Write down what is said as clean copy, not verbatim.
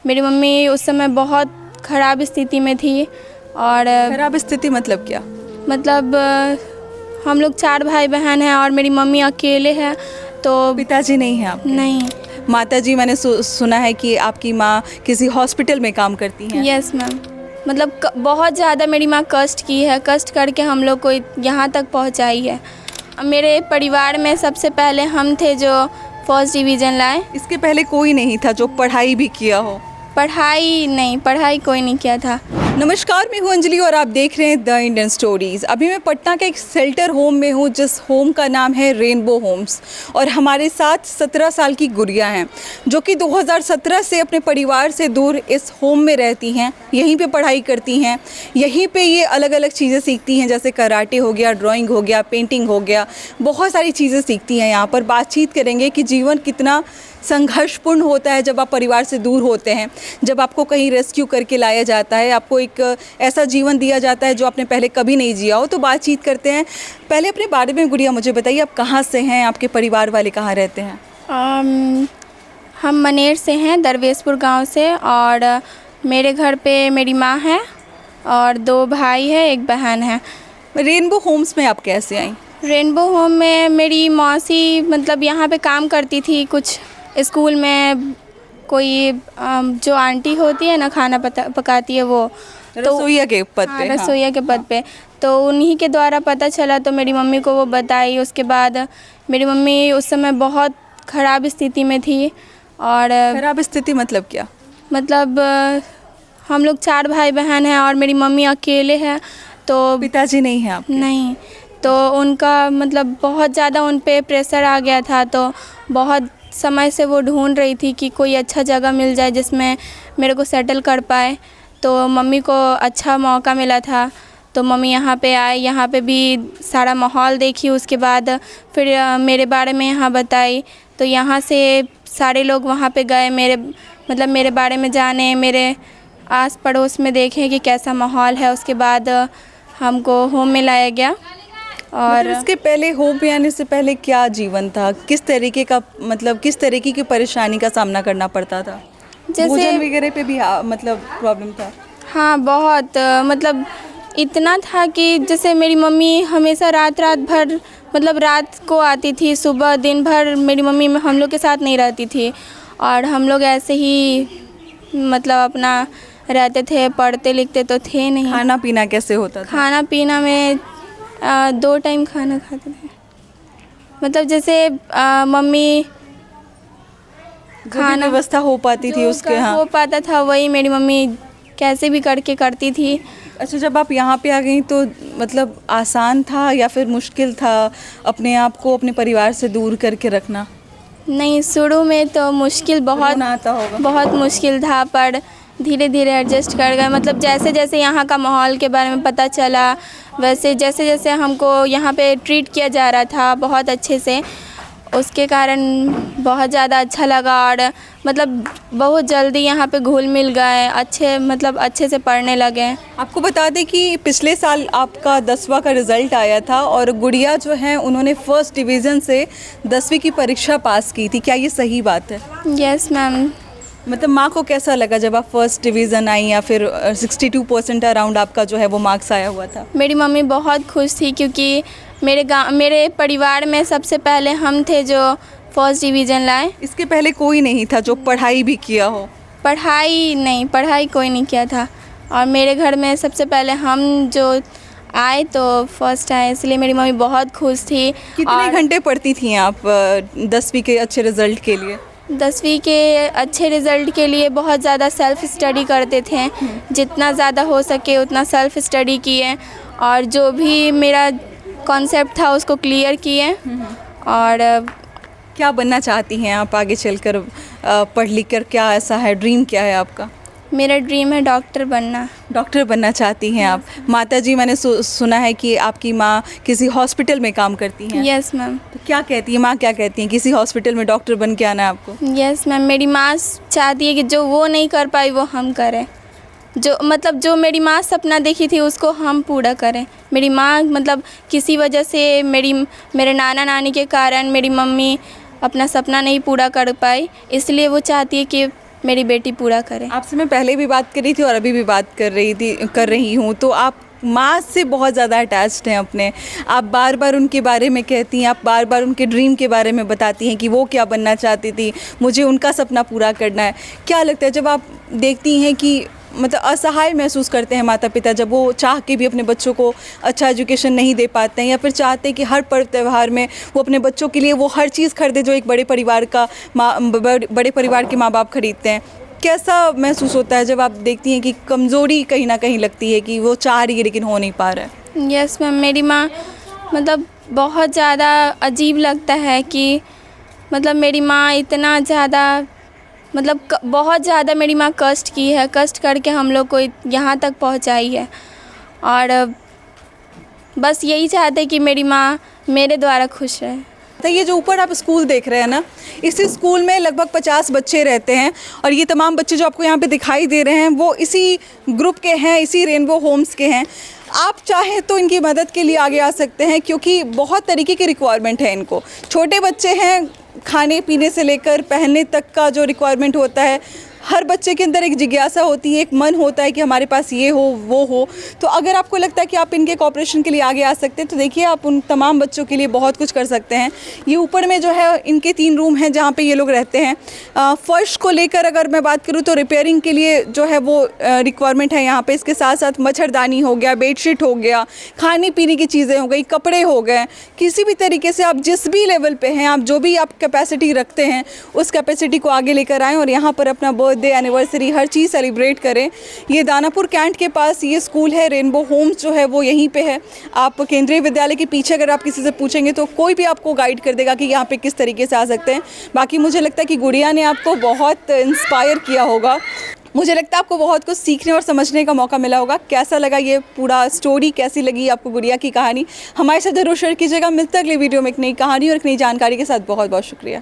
मेरी मम्मी उस समय बहुत ख़राब स्थिति में थी। और खराब स्थिति मतलब क्या? मतलब हम लोग 4 भाई बहन हैं और मेरी मम्मी अकेले है। तो पिताजी नहीं हैं आपके? नहीं। माता जी, मैंने सुना है कि आपकी माँ किसी हॉस्पिटल में काम करती हैं। Yes ma'am. मतलब बहुत ज़्यादा मेरी माँ कष्ट की है, कष्ट करके हम लोग को यहाँ तक पहुँचाई है। मेरे परिवार में सबसे पहले हम थे जो फर्स्ट डिवीज़न लाए। इसके पहले कोई नहीं था जो पढ़ाई भी किया हो? पढ़ाई कोई नहीं किया था। नमस्कार, मैं हूँ अंजलि और आप देख रहे हैं द इंडियन स्टोरीज़। अभी मैं पटना के एक शेल्टर होम में हूँ जिस होम का नाम है रेनबो होम्स, और हमारे साथ 17 साल की गुड़िया हैं जो कि 2017 से अपने परिवार से दूर इस होम में रहती हैं। यहीं पे पढ़ाई करती हैं, यहीं पे ये अलग अलग चीज़ें सीखती हैं, जैसे कराटे हो गया, ड्राइंग हो गया, पेंटिंग हो गया, बहुत सारी चीज़ें सीखती हैं। यहाँ पर बातचीत करेंगे कि जीवन कितना संघर्षपूर्ण होता है जब आप परिवार से दूर होते हैं, जब आपको कहीं रेस्क्यू करके लाया जाता है, आपको एक ऐसा जीवन दिया जाता है जो आपने पहले कभी नहीं जिया हो। तो बातचीत करते हैं। पहले अपने बारे में गुड़िया मुझे बताइए, आप कहाँ से हैं, आपके परिवार वाले कहाँ रहते हैं? हम मनेर से हैं, दरवेशपुर गांव से। और मेरे घर पे मेरी माँ है और 2 भाई है, 1 बहन है। रेनबो होम्स में आप कैसे आई? रेनबो होम में मेरी मौसी मतलब यहाँ पे काम करती थी। कुछ स्कूल में कोई जो आंटी होती है ना, खाना पकाती है, वो रसोइया के पद पे। हाँ। रसोइया के पद पे। तो उन्हीं के द्वारा पता चला, तो मेरी मम्मी को वो बताई। उसके बाद मेरी मम्मी उस समय बहुत ख़राब स्थिति में थी। और खराब स्थिति मतलब क्या? मतलब हम लोग 4 भाई बहन हैं और मेरी मम्मी अकेले है। तो पिताजी नहीं हैं आपके? नहीं। तो उनका मतलब बहुत ज़्यादा उन पे प्रेशर आ गया था। तो बहुत समय से वो ढूंढ रही थी कि कोई अच्छा जगह मिल जाए जिसमें मेरे को सेटल कर पाए। तो मम्मी को अच्छा मौका मिला था, तो मम्मी यहाँ पे आई। यहाँ पे भी सारा माहौल देखी, उसके बाद फिर मेरे बारे में यहाँ बताई। तो यहाँ से सारे लोग वहाँ पे गए, मेरे बारे में जाने, मेरे आस पड़ोस में देखें कि कैसा माहौल है। उसके बाद हमको होम में लाया गया। और इसके पहले होम में आने से पहले क्या जीवन था? किस तरीके का, मतलब किस तरीके की परेशानी का सामना करना पड़ता था? जैसे भोजन वगैरह पे भी मतलब प्रॉब्लम था? हाँ, बहुत मतलब इतना था कि जैसे मेरी मम्मी हमेशा रात भर मतलब रात को आती थी, सुबह दिन भर मेरी मम्मी हम लोग के साथ नहीं रहती थी। और हम लोग ऐसे ही मतलब अपना रहते थे, पढ़ते लिखते तो थे नहीं। खाना पीना कैसे होता था? खाना पीना में 2 टाइम खाना खाते थे। मतलब जैसे मम्मी खाना व्यवस्था हो पाती थी उसके? हाँ, हो पाता था, वही मेरी मम्मी कैसे भी करके करती थी। अच्छा, जब आप यहाँ पे आ गई तो मतलब आसान था या फिर मुश्किल था अपने आप को अपने परिवार से दूर करके रखना? नहीं, शुरू में तो मुश्किल बहुत मुश्किल था, पर धीरे धीरे एडजस्ट कर गए। मतलब जैसे जैसे यहाँ का माहौल के बारे में पता चला, वैसे जैसे जैसे हमको यहाँ पे ट्रीट किया जा रहा था बहुत अच्छे से, उसके कारण बहुत ज़्यादा अच्छा लगा। और मतलब बहुत जल्दी यहाँ पे घुल मिल गए, अच्छे से पढ़ने लगे। आपको बता दें कि पिछले साल आपका 10वां का रिज़ल्ट आया था और गुड़िया जो है उन्होंने फर्स्ट डिवीज़न से 10वीं की परीक्षा पास की थी, क्या ये सही बात है? Yes ma'am. मतलब माँ को कैसा लगा जब आप फर्स्ट डिवीज़न आई, या फिर 62% अराउंड आपका जो है वो मार्क्स आया हुआ था? मेरी मम्मी बहुत खुश थी क्योंकि मेरे परिवार में सबसे पहले हम थे जो फर्स्ट डिवीज़न लाए। इसके पहले कोई नहीं था जो पढ़ाई भी किया हो? पढ़ाई कोई नहीं किया था। और मेरे घर में सबसे पहले हम जो आए तो फर्स्ट आए, इसलिए मेरी मम्मी बहुत खुश थी। कितने घंटे पढ़ती थी आप 10वीं के अच्छे रिज़ल्ट के लिए? 10वीं के अच्छे रिज़ल्ट के लिए बहुत ज़्यादा सेल्फ़ स्टडी करते थे। जितना ज़्यादा हो सके उतना सेल्फ़ स्टडी किए, और जो भी मेरा कॉन्सेप्ट था उसको क्लियर किए। और क्या बनना चाहती हैं आप आगे चलकर? पढ़ लिख कर क्या ऐसा है, ड्रीम क्या है आपका? मेरा ड्रीम है डॉक्टर बनना। डॉक्टर बनना चाहती हैं आप? माता जी, मैंने सुना है कि आपकी माँ किसी हॉस्पिटल में काम करती हैं। Yes ma'am. तो क्या कहती है माँ, क्या कहती हैं? किसी हॉस्पिटल में डॉक्टर बन के आना है आपको? यस मैम, मेरी माँ चाहती है कि जो वो नहीं कर पाई वो हम करें। जो मेरी माँ सपना देखी थी उसको हम पूरा करें। मेरी माँ मतलब किसी वजह से मेरे नाना नानी के कारण मेरी मम्मी अपना सपना नहीं पूरा कर पाई, इसलिए वो चाहती है कि मेरी बेटी पूरा करे। आपसे मैं पहले भी बात करी थी और अभी भी बात कर रही हूँ, तो आप माँ से बहुत ज़्यादा अटैच्ड हैं अपने। आप बार बार उनके बारे में कहती हैं, आप बार बार उनके ड्रीम के बारे में बताती हैं कि वो क्या बनना चाहती थी, मुझे उनका सपना पूरा करना है। क्या लगता है जब आप देखती हैं कि मतलब असहाय महसूस करते हैं माता पिता जब वो चाह के भी अपने बच्चों को अच्छा एजुकेशन नहीं दे पाते हैं, या फिर चाहते हैं कि हर पर्व त्यौहार में वो अपने बच्चों के लिए वो हर चीज़ खरीदे जो एक बड़े परिवार के माँ बाप खरीदते हैं। कैसा महसूस होता है जब आप देखती हैं कि कमज़ोरी कहीं ना कहीं लगती है कि वो चाह रही है लेकिन हो नहीं पा रहा है? यस मैम, मेरी माँ मतलब बहुत ज़्यादा अजीब लगता है कि मतलब मेरी माँ इतना ज़्यादा मतलब बहुत ज़्यादा मेरी माँ कष्ट की है, कष्ट करके हम लोग को यहाँ तक पहुँचाई है। और बस यही चाहते हैं कि मेरी माँ मेरे द्वारा खुश रहे। तो ये जो ऊपर आप स्कूल देख रहे हैं ना, इसी स्कूल में लगभग 50 बच्चे रहते हैं और ये तमाम बच्चे जो आपको यहाँ पे दिखाई दे रहे हैं वो इसी ग्रुप के हैं, इसी रेनबो होम्स के हैं। आप चाहें तो इनकी मदद के लिए आगे आ सकते हैं क्योंकि बहुत तरीके की रिक्वायरमेंट है इनको। छोटे बच्चे हैं, खाने पीने से लेकर पहनने तक का जो रिक्वायरमेंट होता है, हर बच्चे के अंदर एक जिज्ञासा होती है, एक मन होता है कि हमारे पास ये हो वो हो। तो अगर आपको लगता है कि आप इनके कॉपरेशन के लिए आगे आ सकते हैं तो देखिए आप उन तमाम बच्चों के लिए बहुत कुछ कर सकते हैं। ये ऊपर में जो है इनके 3 रूम हैं जहाँ पे ये लोग रहते हैं। फ़र्श को लेकर अगर मैं बात करूँ तो रिपेयरिंग के लिए जो है वो रिक्वायरमेंट है यहाँ पे। इसके साथ साथ मच्छरदानी हो गया, बेडशीट हो गया, खाने पीने की चीज़ें हो गई, कपड़े हो गए, किसी भी तरीके से आप जिस भी लेवल पे हैं, आप जो भी आप कैपेसिटी रखते हैं उस कैपेसिटी को आगे लेकर आएँ और यहाँ पर अपना बर्थडे, एनिवर्सरी, हर चीज़ सेलिब्रेट करें। ये दानापुर कैंट के पास ये स्कूल है, रेनबो होम्स जो है वो यहीं पे है। आप केंद्रीय विद्यालय के पीछे अगर आप किसी से पूछेंगे तो कोई भी आपको गाइड कर देगा कि यहाँ पे किस तरीके से आ सकते हैं। बाकी मुझे लगता है कि गुड़िया ने आपको बहुत इंस्पायर किया होगा। मुझे लगता है आपको बहुत कुछ सीखने और समझने का मौका मिला होगा। कैसा लगा ये पूरा स्टोरी, कैसी लगी आपको गुड़िया की कहानी, हमारे साथ जरूर शेयर कीजिएगा। मिलते हैं अगले वीडियो में एक नई कहानी और एक नई जानकारी के साथ। बहुत बहुत शुक्रिया।